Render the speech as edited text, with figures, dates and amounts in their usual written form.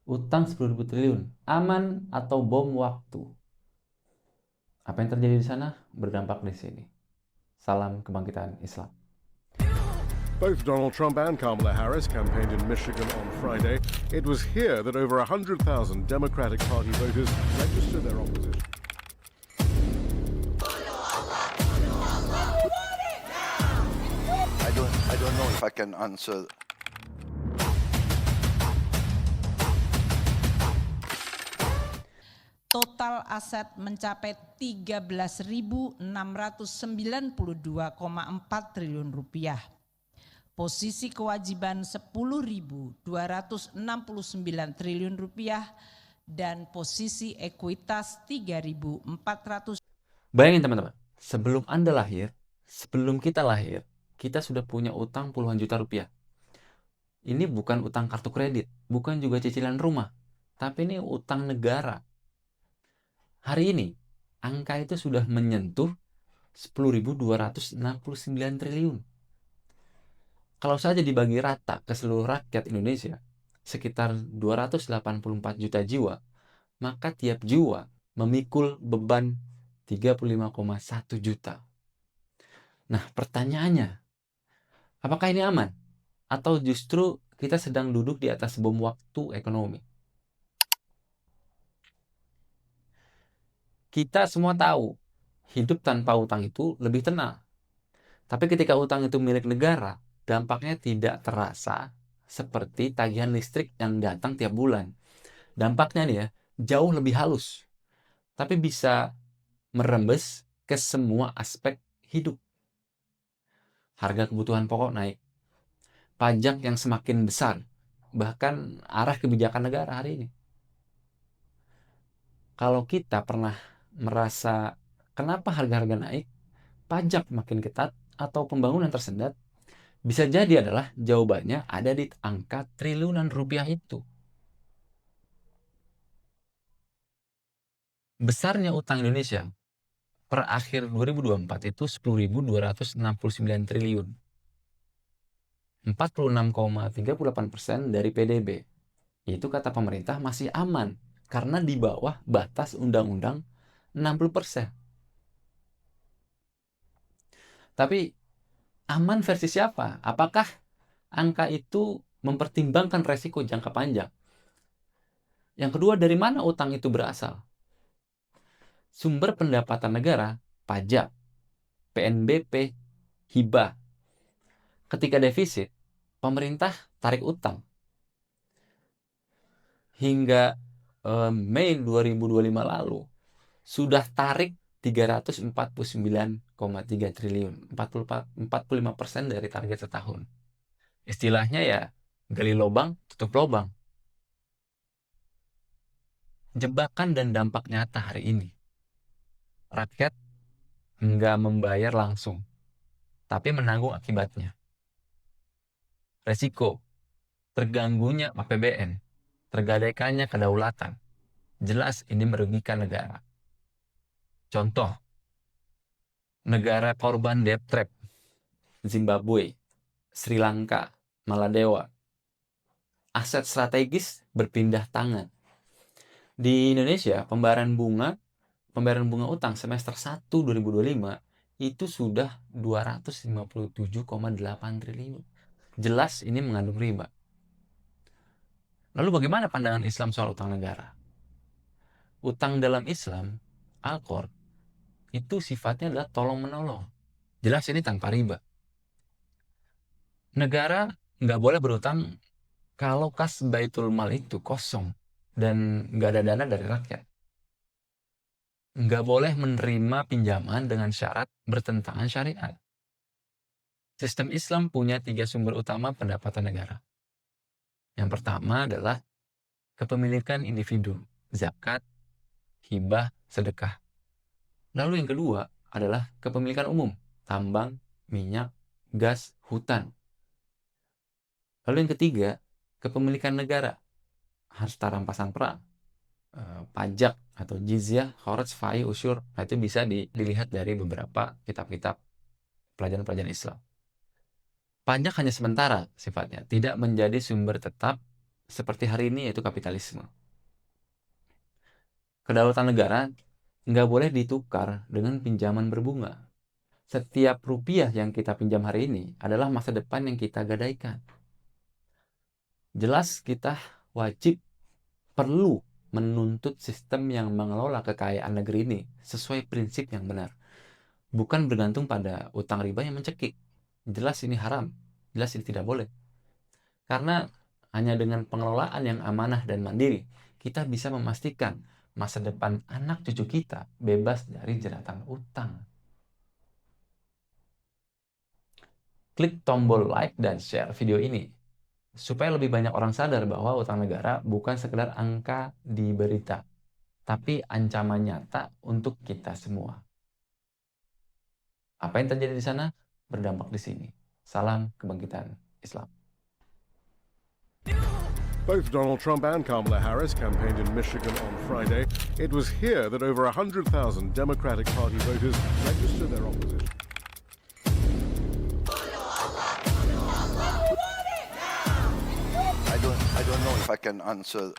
Utang 10.000 triliun, aman atau bom waktu? Apa yang terjadi di sana berdampak di sini. Salam kebangkitan Islam. Both Donald Trump and Kamala Harris campaigned in Michigan on Friday. It was here that over 100,000 Democratic Party voters registered their opposition. I don't know if I can answer. Total aset mencapai 13.692,4 triliun rupiah. Posisi kewajiban 10.269 triliun rupiah dan posisi ekuitas 3.400. Bayangin teman-teman, sebelum Anda lahir, sebelum kita lahir, kita sudah punya utang puluhan juta rupiah. Ini bukan utang kartu kredit, bukan juga cicilan rumah, tapi ini utang negara. Hari ini, angka itu sudah menyentuh 10.269 triliun. Kalau saja dibagi rata ke seluruh rakyat Indonesia, sekitar 284 juta jiwa, maka tiap jiwa memikul beban 35,1 juta. Nah, pertanyaannya, apakah ini aman? Atau justru kita sedang duduk di atas bom waktu ekonomi? Kita semua tahu, hidup tanpa utang itu lebih tenang. Tapi ketika utang itu milik negara, dampaknya tidak terasa seperti tagihan listrik yang datang tiap bulan. Dampaknya nih ya, jauh lebih halus. Tapi bisa merembes ke semua aspek hidup. Harga kebutuhan pokok naik. Pajak yang semakin besar. Bahkan arah kebijakan negara hari ini. Kalau kita pernah merasa kenapa harga-harga naik, pajak makin ketat, atau pembangunan tersendat, bisa jadi adalah jawabannya ada di angka triliunan rupiah itu. Besarnya utang Indonesia per akhir 2024 itu 10.269 triliun. 46,38% dari PDB. Itu kata pemerintah masih aman karena di bawah batas undang-undang 60%. Tapi aman versi siapa? Apakah angka itu mempertimbangkan resiko jangka panjang? Yang kedua, dari mana utang itu berasal? Sumber pendapatan negara, pajak, PNBP, hibah. Ketika defisit, pemerintah tarik utang. Hingga Mei 2025 lalu, sudah tarik 349,3 triliun, 45% dari target setahun. Istilahnya ya, gali lubang, tutup lubang. Jebakan dan dampak nyata hari ini. Rakyat nggak membayar langsung, tapi menanggung akibatnya. Resiko, terganggunya APBN, tergadaikannya kedaulatan. Jelas ini merugikan negara. Contoh, negara korban debt trap, Zimbabwe, Sri Lanka, Maladewa. Aset strategis berpindah tangan. Di Indonesia, pembayaran bunga utang semester 1 2025 itu sudah 257,8 triliun. Jelas ini mengandung riba. Lalu bagaimana pandangan Islam soal utang negara? Utang dalam Islam, Al-Qur, itu sifatnya adalah tolong-menolong. Jelas ini tanpa riba. Negara nggak boleh berutang kalau kas Baitul Mal itu kosong dan nggak ada dana dari rakyat. Nggak boleh menerima pinjaman dengan syarat bertentangan syariat. Sistem Islam punya 3 sumber utama pendapatan negara. Yang pertama adalah kepemilikan individu, zakat, hibah, sedekah. Lalu yang kedua adalah kepemilikan umum, tambang, minyak, gas, hutan. Lalu yang ketiga, kepemilikan negara, harta rampasan perang, pajak atau jizyah, kharaj, fai, usyur. Nah, itu bisa dilihat dari beberapa kitab-kitab pelajaran-pelajaran Islam. Pajak hanya sementara sifatnya, tidak menjadi sumber tetap seperti hari ini, yaitu kapitalisme. Kedaulatan negara nggak boleh ditukar dengan pinjaman berbunga. Setiap rupiah yang kita pinjam hari ini adalah masa depan yang kita gadaikan. Jelas kita wajib perlu menuntut sistem yang mengelola kekayaan negeri ini sesuai prinsip yang benar. Bukan bergantung pada utang riba yang mencekik. Jelas ini haram, jelas ini tidak boleh. Karena hanya dengan pengelolaan yang amanah dan mandiri, kita bisa memastikan masa depan anak cucu kita bebas dari jeratan utang. Klik tombol like dan share video ini, supaya lebih banyak orang sadar bahwa utang negara bukan sekedar angka di berita, tapi ancaman nyata untuk kita semua. Apa yang terjadi di sana berdampak di sini. Salam kebangkitan Islam. Both Donald Trump and Kamala Harris campaigned in Michigan on Friday. It was here that over 100,000 Democratic Party voters registered their opposition. I don't know if I can answer